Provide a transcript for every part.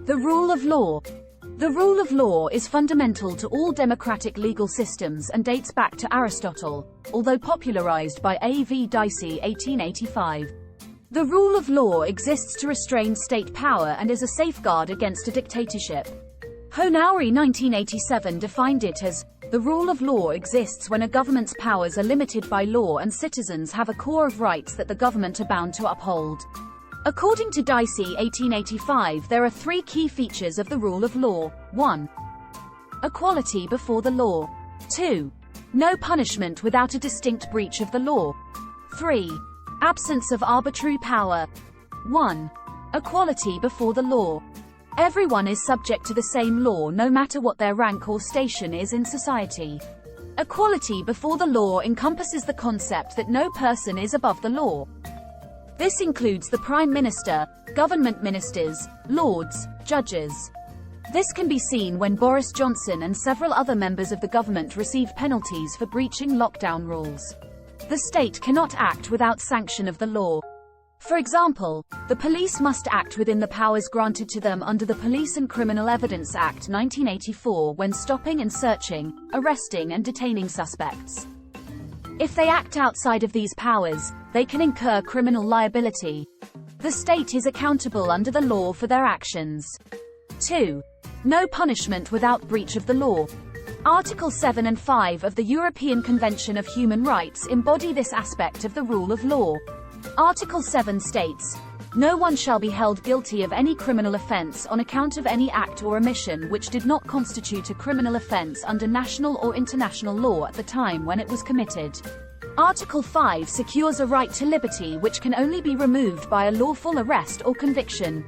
The rule of law. The rule of law is fundamental to all democratic legal systems and dates back to Aristotle, although popularized by A.V. Dicey 1885. The rule of law exists to restrain state power and is a safeguard against a dictatorship. Honauri 1987 defined it as, the rule of law exists when a government's powers are limited by law and citizens have a core of rights that the government are bound to uphold. According to Dicey 1885, there are three key features of the rule of law. 1. Equality before the law. 2. No punishment without a distinct breach of the law. 3. Absence of arbitrary power. 1. Equality before the law. Everyone is subject to the same law no matter what their rank or station is in society. Equality before the law encompasses the concept that no person is above the law. This includes the Prime Minister, government ministers, lords, judges. This can be seen when Boris Johnson and several other members of the government receive penalties for breaching lockdown rules. The state cannot act without sanction of the law. For example, the police must act within the powers granted to them under the Police and Criminal Evidence Act 1984 when stopping and searching, arresting and detaining suspects. If they act outside of these powers, they can incur criminal liability. The state is accountable under the law for their actions. 2. No punishment without breach of the law. Article 7 and 5 of the European Convention of Human Rights embody this aspect of the rule of law. Article 7 states, "No one shall be held guilty of any criminal offence on account of any act or omission which did not constitute a criminal offence under national or international law at the time when it was committed." Article 5 secures a right to liberty which can only be removed by a lawful arrest or conviction.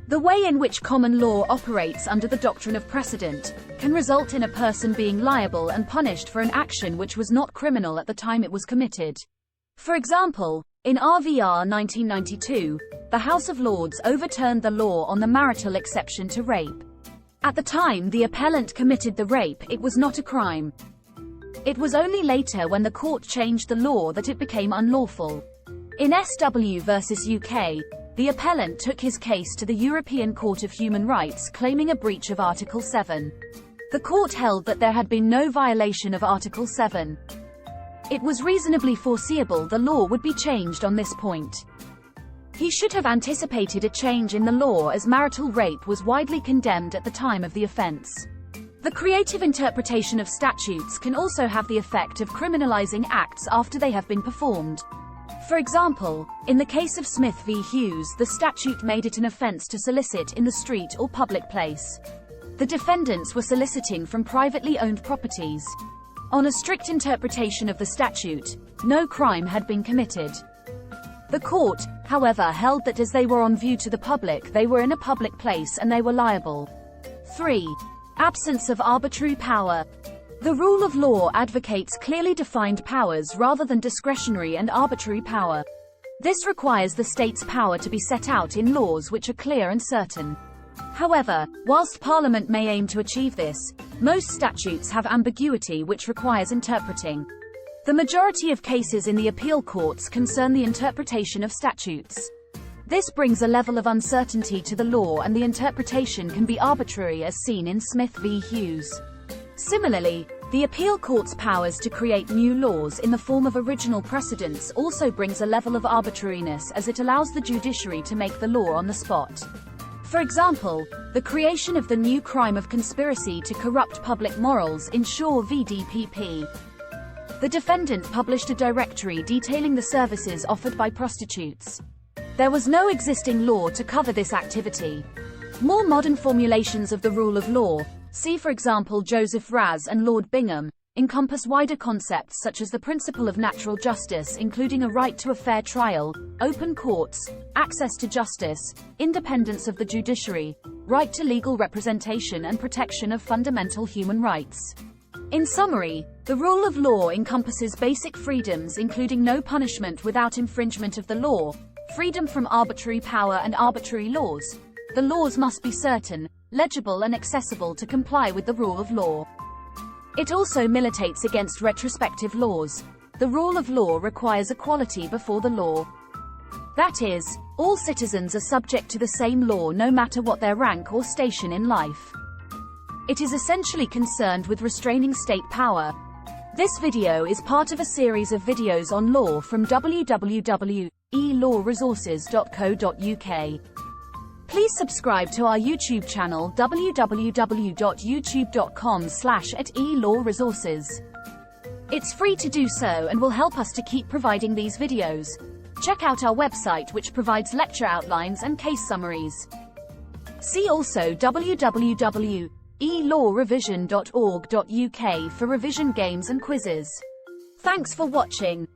The way in which common law operates under the doctrine of precedent can result in a person being liable and punished for an action which was not criminal at the time it was committed. For example, in RVR 1992, the House of Lords overturned the law on the marital exception to rape. At the time the appellant committed the rape, it was not a crime. It was only later when the court changed the law that it became unlawful. In SW versus UK, the appellant took his case to the European Court of Human Rights claiming a breach of Article 7. The court held that there had been no violation of Article 7. It was reasonably foreseeable the law would be changed on this point. He should have anticipated a change in the law as marital rape was widely condemned at the time of the offense. The creative interpretation of statutes can also have the effect of criminalizing acts after they have been performed. For example, in the case of Smith v. Hughes, the statute made it an offense to solicit in the street or public place. The defendants were soliciting from privately owned properties. On a strict interpretation of the statute, no crime had been committed. The court, however, held that as they were on view to the public, they were in a public place and they were liable. 3. Absence of arbitrary power. The rule of law advocates clearly defined powers rather than discretionary and arbitrary power. This requires the state's power to be set out in laws which are clear and certain. However, whilst Parliament may aim to achieve this, most statutes have ambiguity which requires interpreting. The majority of cases in the appeal courts concern the interpretation of statutes. This brings a level of uncertainty to the law and the interpretation can be arbitrary as seen in Smith v. Hughes. Similarly, the appeal court's powers to create new laws in the form of original precedents also brings a level of arbitrariness as it allows the judiciary to make the law on the spot. For example, the creation of the new crime of conspiracy to corrupt public morals in Shaw v. DPP. The defendant published a directory detailing the services offered by prostitutes. There was no existing law to cover this activity. More modern formulations of the rule of law, see for example Joseph Raz and Lord Bingham, encompass wider concepts such as the principle of natural justice, including a right to a fair trial, open courts, access to justice, independence of the judiciary, right to legal representation and protection of fundamental human rights. In summary, the rule of law encompasses basic freedoms including no punishment without infringement of the law, freedom from arbitrary power and arbitrary laws. The laws must be certain, legible and accessible to comply with the rule of law. It also militates against retrospective laws. The rule of law requires equality before the law. That is, all citizens are subject to the same law no matter what their rank or station in life. It is essentially concerned with restraining state power. This video is part of a series of videos on law from www.e-lawresources.co.uk. Please subscribe to our YouTube channel www.youtube.com/@e-lawresources. It's free to do so and will help us to keep providing these videos. Check out our website, which provides lecture outlines and case summaries. See also www.elawrevision.org.uk for revision games and quizzes. Thanks for watching.